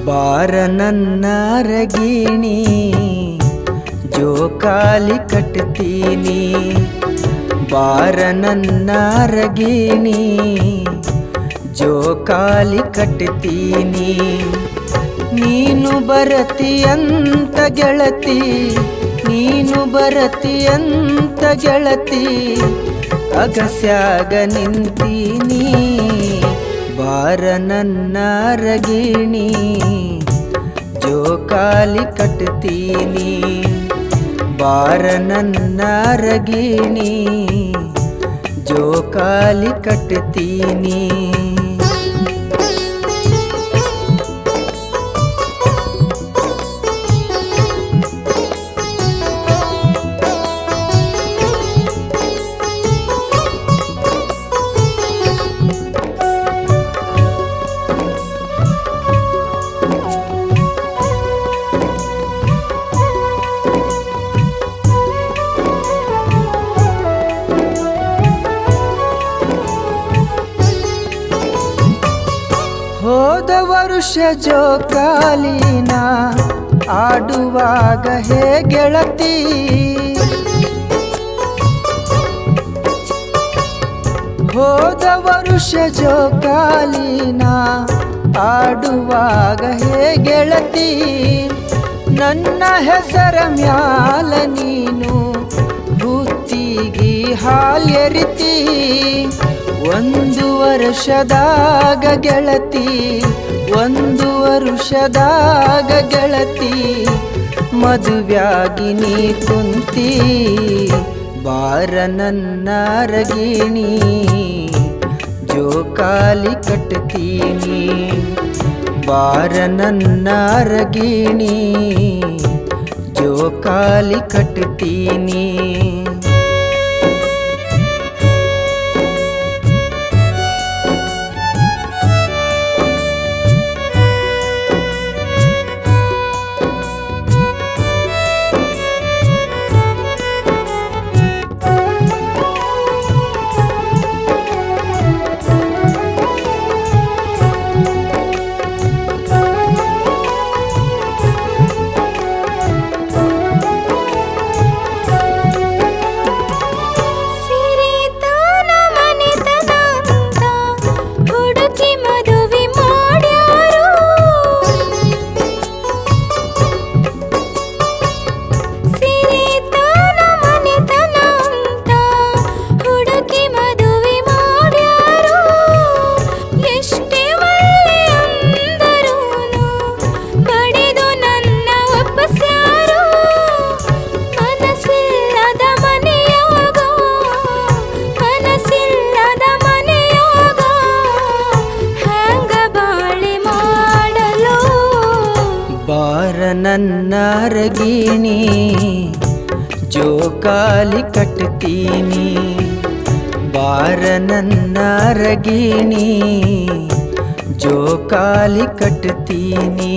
ಬಾರ ನನ್ನ ರಗಿಣಿ ಜೋಕಾಲಿ ಕಟ್ತೀನಿ, ಬಾರ ನನ್ನ ರಗಿಣಿ ಜೋಕಾಲಿ ಕಟ್ತೀನಿ. ನೀನು ಬರತಿಯಂತ ಗೆಳತಿ, ನೀನು ಬರತಿಯಂತ ಗೆಳತಿ, ಅಗಸ್ಯಾಗ ನಿಂತೀನಿ. ಬಾರ ನನ್ನ ರಗಿಣಿ ಜೋಕಾಲಿ ಕಟ್ತೀನಿ, ಬಾರ ನನ್ನ ರಗಿಣಿ ಜೋಕಾಲಿ ಕಟ್ತೀನಿ. ಹೋದ ವರುಷ ಜೋಕಾಲಿನ ಆಡುವಾಗ ಹೇ ಗೆಳತಿ, ಹೋದ ವರುಷ ಜೋಕಾಲಿನ ಆಡುವಾಗ ಹೇ ಗೆಳತಿ, ನನ್ನ ಹೆಸರ ಮ್ಯಾಲ ನೀನು ಬುತ್ತಿಗಿ ಹಾಲೆರಿತಿ. ಒಂದು ವರ್ಷದಾಗ ಗೆಳತಿ, ಒಂದು ವರ್ಷದಾಗ ಗೆಳತಿ, ಮದುವ್ಯಾಗಿ ನೀ ಕುಂತಿ. ಬಾರ ನನ್ನ ರಗಿಣಿ ಜೋಕಾಲಿ ಕಟ್ತೀನಿ, ಬಾರ ನನ್ನ ರಗಿಣಿ ಜೋಕಾಲಿ ಕಟ್ತೀನಿ. ನನ್ನ ರಗಿಣಿ ಜೋಕಾಲಿ ಕಟ್ತೀನಿ, ಬಾರ ನನ್ನ ರಗಿಣಿ ಜೋಕಾಲಿ ಕಟ್ತೀನಿ.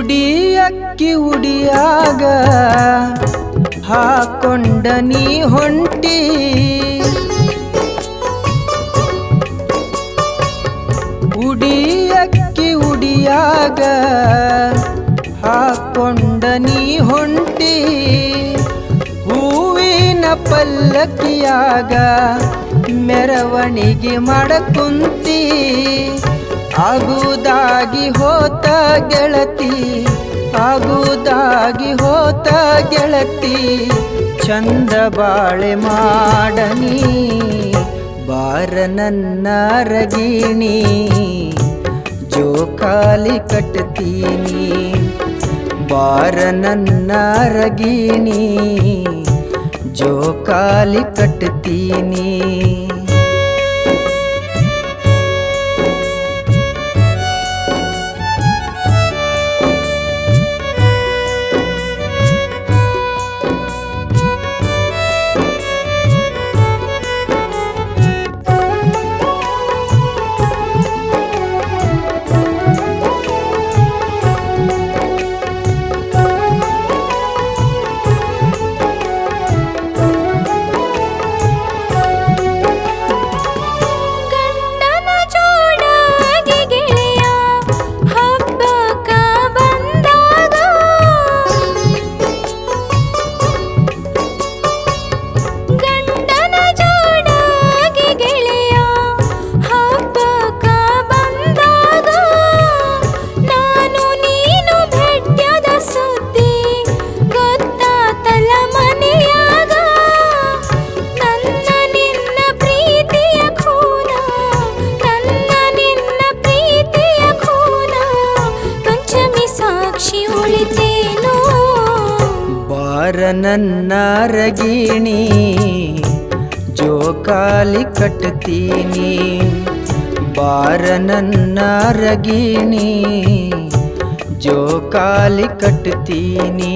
ಉಡಿಯಕ್ಕಿ ಉಡಿಯಾಗ ಹಾಕೊಂಡ ನೀ ಹೊಂಟಿ, ಉಡಿಯಕ್ಕಿ ಉಡಿಯಾಗ ಹಾಕೊಂಡ ನೀ ಹೊಂಟಿ. ಹೂವಿನ ಪಲ್ಲಕ್ಕಿಯಾಗ ಮೆರವಣಿಗೆ ಮಾಡಕುಂತಿ ಆಗುದಾಗಿ ಹೋತ ಗೆಳತಿ ಆಗುದಾಗಿ ಹೋತ ಗೆಳತಿ ಚಂದ ಬಾಳೆ ಮಾಡನಿ ಬಾರ ನನ್ನ ರಗಿಣಿ ಜೋಕಾಲಿ ಕಟ್ತೀನಿ ಬಾರ ನನ್ನ ರಗಿಣಿ ಜೋಕಾಲಿ ಕಟ್ತೀನಿ ನನ್ನ ರಗಿಣಿ ಜೋಕಾಲಿ ಕಟ್ತೀನಿ ಬಾರ ನನ್ನ ರಗಿಣಿ ಜೋಕಾಲಿ ಕಟ್ತೀನಿ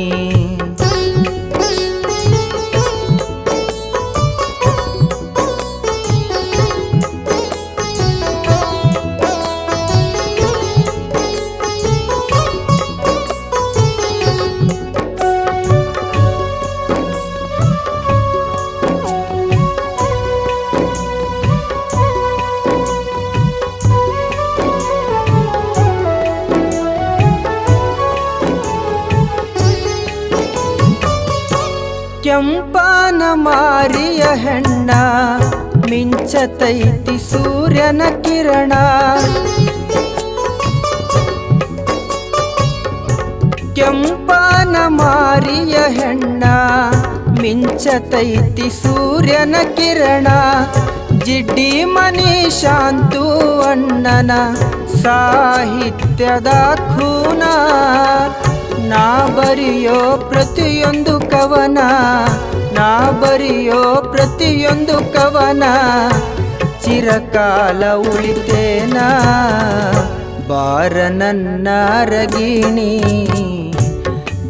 ಕೆಂಪನ ಮಾರಿಯ ಹೆಣ್ಣ ಮಿಂಚತೈತಿ ಸೂರ್ಯನ ಕಿರಣ ಕೆಂಪನ ಮಾರಿಯ ಹೆಣ್ಣ ಮಿಂಚತೈತಿ ಸೂರ್ಯನ ಕಿರಣ ಜಿಡ್ಡಿ ಮನೀಶಾಂತು ಅಣ್ಣನ ಸಾಹಿತ್ಯದ ಖೂನ ನಾ ಬರೆಯೋ ಪ್ರತಿಯೊಂದು ಕವನ ನಾ ಬರೆಯೋ ಪ್ರತಿಯೊಂದು ಕವನ ಚಿರಕಾಲ ಉಳಿತೇನ ಬಾರ ನನ್ನ ರಗಿಣಿ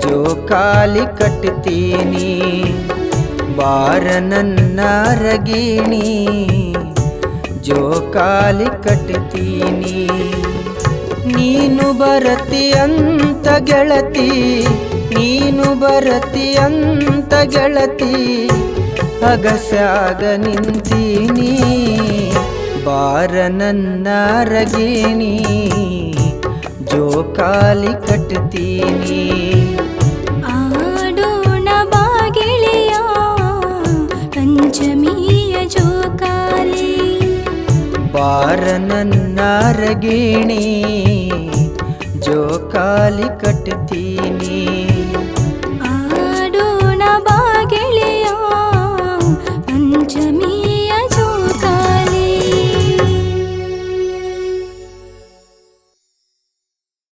ಜೋಕಾಲಿ ಕಟ್ತೀನಿ ಬಾರ ನನ್ನ ರಗಿಣಿ ಜೋಕಾಲಿ ಕಟ್ತೀನಿ ನೀನು ಬರತಿಯಂತ ಗೆಳತಿ ನೀನು ಬರತಿಯಂತ ಗೆಳತಿ ಅಗಸ್ಯಾಗ ನಿಂತೀನಿ ಬಾರ ನನ್ನ ರಗಿಣಿ ಜೋಕಾಲಿ ಕಟ್ತೀನಿ ಆಡೋಣ ಬಾಗಿಳೆಯ ಪಂಚಮಿಯ ಜೋಕಾಲಿ ಬಾರ ನನ್ನ ರಗಿಣಿ ಜೋಕಾಲಿ ಕಟ್ತೀನಿ